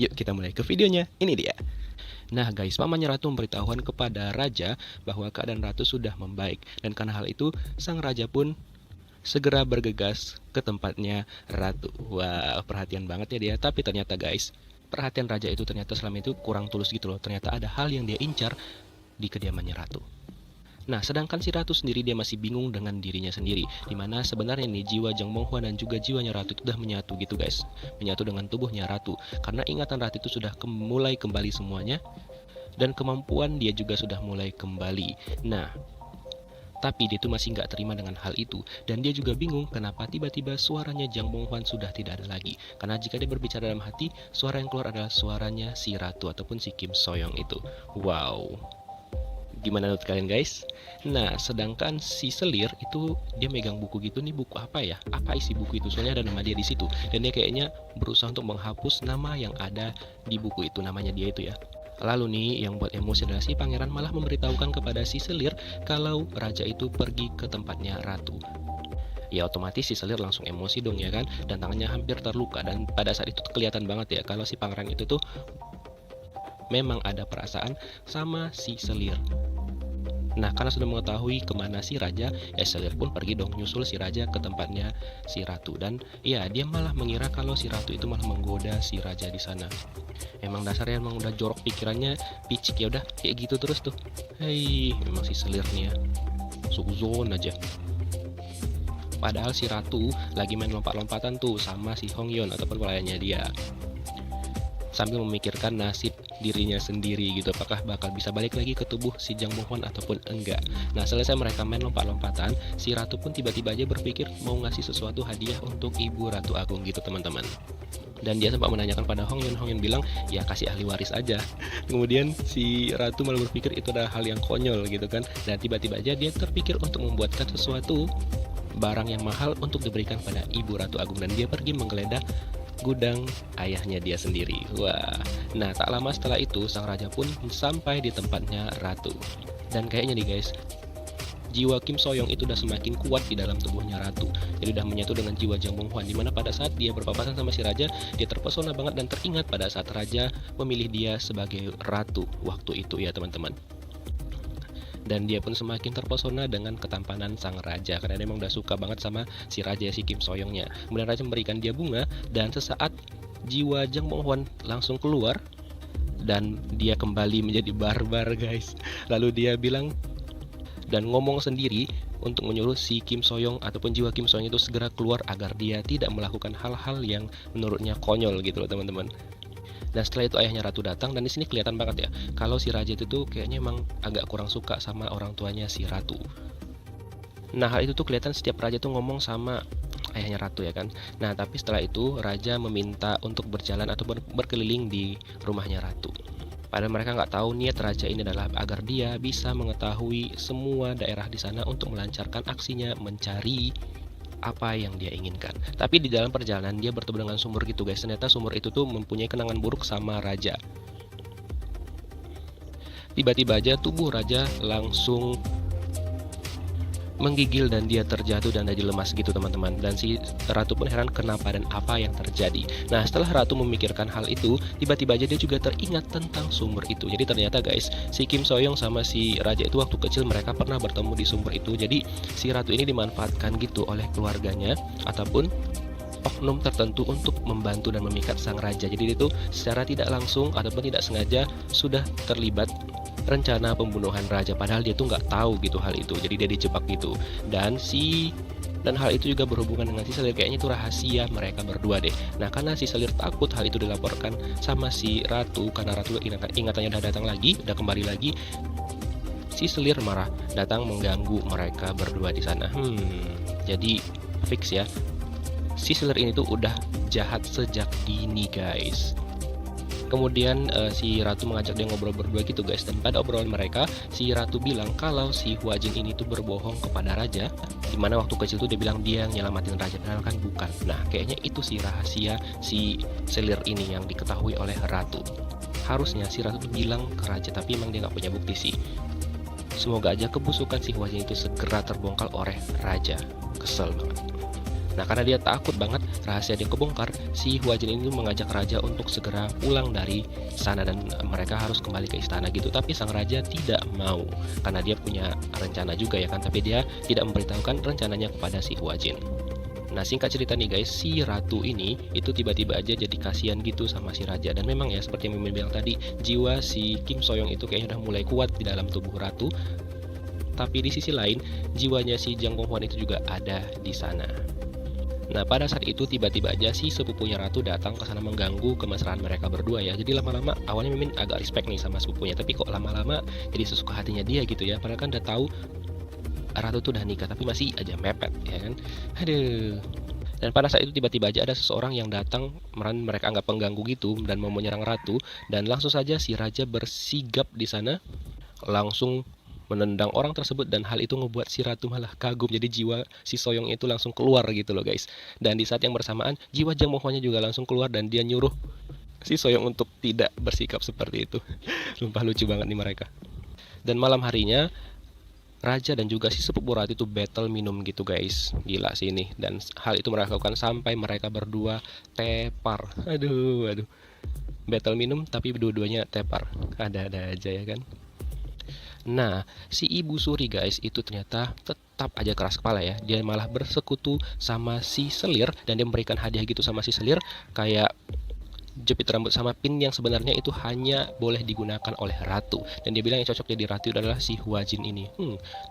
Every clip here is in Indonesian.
Yuk kita mulai ke videonya, ini dia. Nah guys, pamannya ratu memberitahukan kepada raja bahwa keadaan ratu sudah membaik. Dan karena hal itu, sang raja pun segera bergegas ke tempatnya ratu. Wah, perhatian banget ya dia. Tapi ternyata guys, perhatian raja itu ternyata selama itu kurang tulus gitu loh. Ternyata ada hal yang dia incar di kediamannya ratu. Nah, sedangkan si ratu sendiri dia masih bingung dengan dirinya sendiri, dimana sebenarnya nih jiwa Jang Monghua dan juga jiwanya ratu itu sudah menyatu gitu guys, menyatu dengan tubuhnya ratu, karena ingatan ratu itu sudah mulai kembali semuanya, dan kemampuan dia juga sudah mulai kembali. Nah, tapi dia tuh masih nggak terima dengan hal itu, dan dia juga bingung kenapa tiba-tiba suaranya Jang Monghua sudah tidak ada lagi. Karena jika dia berbicara dalam hati, suara yang keluar adalah suaranya si ratu ataupun si Kim Soyoung itu. Wow. Gimana menurut kalian guys? Nah, sedangkan si selir itu dia megang buku gitu nih, buku apa ya? Apa isi buku itu? Soalnya ada nama dia di situ. Dan dia kayaknya berusaha untuk menghapus nama yang ada di buku itu, namanya dia itu ya. Lalu nih, yang buat emosi adalah si pangeran malah memberitahukan kepada si selir kalau raja itu pergi ke tempatnya ratu. Ya otomatis si selir langsung emosi dong ya kan, dan tangannya hampir terluka. Dan pada saat itu kelihatan banget ya kalau si pangeran itu tuh memang ada perasaan sama si selir. Nah, karena sudah mengetahui kemana si raja, ya selir pun pergi dong nyusul si raja ke tempatnya si ratu. Dan ya dia malah mengira kalau si ratu itu malah menggoda si raja di sana. Emang dasarnya emang udah jorok pikirannya, picik ya udah kayak gitu terus tuh. Hei, memang si selir nih ya, suzon aja. Padahal si ratu lagi main lompat-lompatan tuh sama si Hongyeon ataupun pelayannya dia, sambil memikirkan nasib dirinya sendiri gitu, apakah bakal bisa balik lagi ke tubuh si Jang Monghwan ataupun enggak. Nah, selesai mereka main lompat-lompatan, si ratu pun tiba-tiba aja berpikir mau ngasih sesuatu hadiah untuk ibu ratu agung gitu teman-teman. Dan dia sempat menanyakan pada Hongyeon, Hongyeon bilang ya kasih ahli waris aja. Kemudian si ratu malah berpikir itu adalah hal yang konyol gitu kan, dan tiba-tiba aja dia terpikir untuk membuatkan sesuatu barang yang mahal untuk diberikan pada ibu ratu agung, dan dia pergi menggeledah gudang ayahnya dia sendiri. Wah, nah tak lama setelah itu sang raja pun sampai di tempatnya ratu. Dan kayaknya nih guys, jiwa Kim Soyoung itu udah semakin kuat di dalam tubuhnya ratu. Jadi udah menyatu dengan jiwa Jang Monghwan, dimana pada saat dia berpapasan sama si raja, dia terpesona banget dan teringat pada saat raja memilih dia sebagai ratu waktu itu ya teman-teman. Dan dia pun semakin terpesona dengan ketampanan sang raja, karena dia memang udah suka banget sama si raja si Kim Soyoungnya. Kemudian raja memberikan dia bunga, dan sesaat jiwa Jang Monghwan langsung keluar dan dia kembali menjadi barbar guys. Lalu dia bilang dan ngomong sendiri untuk menyuruh si Kim Soyoung ataupun jiwa Kim Soyoung itu segera keluar agar dia tidak melakukan hal-hal yang menurutnya konyol gitu loh teman-teman. Dan setelah itu ayahnya ratu datang, dan di sini kelihatan banget ya kalau si raja itu tuh kayaknya emang agak kurang suka sama orang tuanya si ratu. Nah, hal itu tuh kelihatan setiap raja tuh ngomong sama ayahnya ratu ya kan. Nah, tapi setelah itu raja meminta untuk berjalan atau berkeliling di rumahnya ratu. Padahal mereka nggak tahu niat raja ini adalah agar dia bisa mengetahui semua daerah di sana untuk melancarkan aksinya mencari apa yang dia inginkan. Tapi di dalam perjalanan dia bertemu dengan sumur gitu guys. Ternyata sumur itu tuh mempunyai kenangan buruk sama raja. Tiba-tiba aja tubuh raja langsung menggigil dan dia terjatuh dan jadi lemas gitu teman-teman. Dan si ratu pun heran kenapa dan apa yang terjadi. Nah, setelah ratu memikirkan hal itu, tiba-tiba aja dia juga teringat tentang sumber itu. Jadi ternyata guys, si Kim Soyoung sama si raja itu waktu kecil mereka pernah bertemu di sumber itu. Jadi si ratu ini dimanfaatkan gitu oleh keluarganya ataupun oknum tertentu untuk membantu dan memikat sang raja. Jadi itu secara tidak langsung ataupun tidak sengaja sudah terlibat rencana pembunuhan raja, padahal dia tuh nggak tahu gitu hal itu. Jadi dia dijebak gitu. Dan hal itu juga berhubungan dengan si selir, kayaknya itu rahasia mereka berdua deh. Nah, karena si selir takut hal itu dilaporkan sama si ratu, karena ratu ingatannya udah datang lagi, udah kembali lagi, si selir marah datang mengganggu mereka berdua di sana. Jadi fix ya, si selir ini tuh udah jahat sejak dini guys. Kemudian si ratu mengajak dia ngobrol berdua gitu guys. Dan pada obrolan mereka, si ratu bilang kalau si Huajin ini tuh berbohong kepada raja, dimana waktu kecil tuh dia bilang dia yang nyelamatin raja, padahal kan bukan. Nah, kayaknya itu sih rahasia si selir ini yang diketahui oleh ratu. Harusnya si ratu tuh bilang ke raja, tapi emang dia nggak punya bukti sih. Semoga aja kebusukan si Huajin itu segera terbongkar oleh raja. Kesel banget. Nah, karena dia takut banget rahasia dia kebongkar, si Huajin ini mengajak raja untuk segera pulang dari sana dan mereka harus kembali ke istana gitu. Tapi sang raja tidak mau karena dia punya rencana juga ya kan, tapi dia tidak memberitahukan rencananya kepada si Huajin. Nah, singkat cerita nih guys, si ratu ini itu tiba-tiba aja jadi kasihan gitu sama si raja. Dan memang ya seperti yang Mimin bilang tadi, jiwa si Kim Soyoung itu kayaknya udah mulai kuat di dalam tubuh ratu. Tapi di sisi lain, jiwanya si Jang Bonghwan itu juga ada di sana. Nah, pada saat itu tiba-tiba aja si sepupunya ratu datang ke sana mengganggu kemesraan mereka berdua ya. Jadi lama-lama awalnya Mimin agak respect nih sama sepupunya, tapi kok lama-lama jadi sesuka hatinya dia gitu ya. Padahal kan udah tahu ratu tuh udah nikah tapi masih aja mepet ya kan. Aduh. Dan pada saat itu tiba-tiba aja ada seseorang yang datang, mereka anggap pengganggu gitu dan mau menyerang ratu, dan langsung saja si raja bersigap di sana, langsung menendang orang tersebut, dan hal itu ngebuat si ratu malah kagum. Jadi jiwa si Soyoung itu langsung keluar gitu loh guys. Dan di saat yang bersamaan jiwa Jang Bonghwannya juga langsung keluar dan dia nyuruh si Soyoung untuk tidak bersikap seperti itu. Sumpah lucu banget nih mereka. Dan malam harinya raja dan juga si sepupu ratu itu battle minum gitu guys. Gila sih ini. Dan hal itu mereka lakukan sampai mereka berdua tepar. Aduh. Battle minum tapi dua-duanya tepar. Ada-ada aja ya kan. Nah, si ibu suri guys itu ternyata tetap aja keras kepala ya. Dia malah bersekutu sama si selir dan dia memberikan hadiah gitu sama si selir, kayak jepit rambut sama pin yang sebenarnya itu hanya boleh digunakan oleh ratu. Dan dia bilang yang cocok jadi ratu adalah si Huajin ini.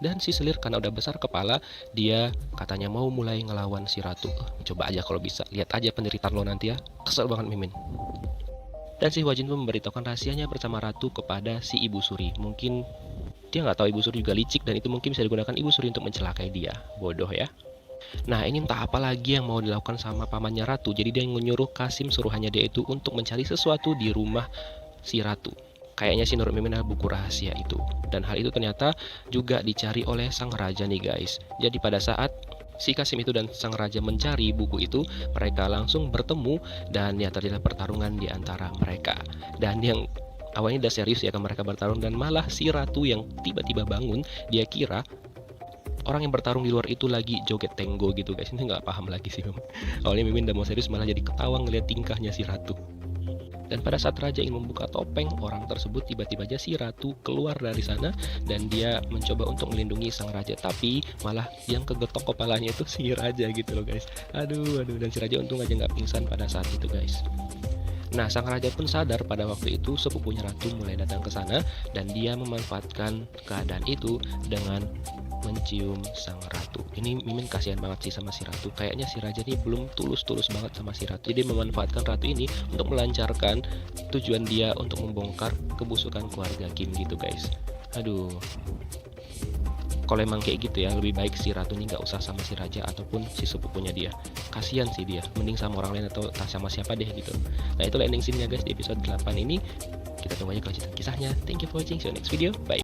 Dan si selir karena udah besar kepala, dia katanya mau mulai ngelawan si ratu. Coba aja kalau bisa, lihat aja penderitaan lo nanti ya. Kesel banget Mimin. Dan si Huajin pun memberitahukan rahasianya bersama ratu kepada si ibu suri. Mungkin dia nggak tahu ibu suri juga licik, dan itu mungkin bisa digunakan ibu suri untuk mencelakai dia. Bodoh ya. Nah, ini entah apa lagi yang mau dilakukan sama pamannya ratu. Jadi dia menyuruh Kasim suruhannya dia itu untuk mencari sesuatu di rumah si ratu. Kayaknya sih menurut Mimin adalah buku rahasia itu. Dan hal itu ternyata juga dicari oleh sang raja nih guys. Jadi pada saat si Kasim itu dan sang raja mencari buku itu, mereka langsung bertemu dan ya terjadi pertarungan di antara mereka. Dan yang awalnya udah serius ya kan mereka bertarung, dan malah si ratu yang tiba-tiba bangun, dia kira orang yang bertarung di luar itu lagi joget tango gitu guys. Ini nggak paham lagi sih. Awalnya Mimin udah mau serius, malah jadi ketawa ngeliat tingkahnya si ratu. Dan pada saat raja ingin membuka topeng orang tersebut, tiba-tiba aja si ratu keluar dari sana dan dia mencoba untuk melindungi sang raja, tapi malah yang kegetok kepalanya itu si raja gitu loh guys. Aduh, dan si raja untung aja nggak pingsan pada saat itu guys. Nah, sang raja pun sadar pada waktu itu sepupunya ratu mulai datang ke sana, dan dia memanfaatkan keadaan itu dengan mencium sang ratu. Ini Mimin kasihan banget sih sama si ratu. Kayaknya si raja ini belum tulus-tulus banget sama si ratu. Jadi memanfaatkan ratu ini untuk melancarkan tujuan dia untuk membongkar kebusukan keluarga Kim gitu guys. Aduh. Kalau emang kayak gitu ya, lebih baik si ratu ini nggak usah sama si raja ataupun si sepupunya dia. Kasian sih dia, mending sama orang lain atau sama siapa deh gitu. Nah, itulah ending scene-nya guys di episode 8 ini. Kita tunggu aja kelanjutan kisahnya. Thank you for watching, see you next video, bye.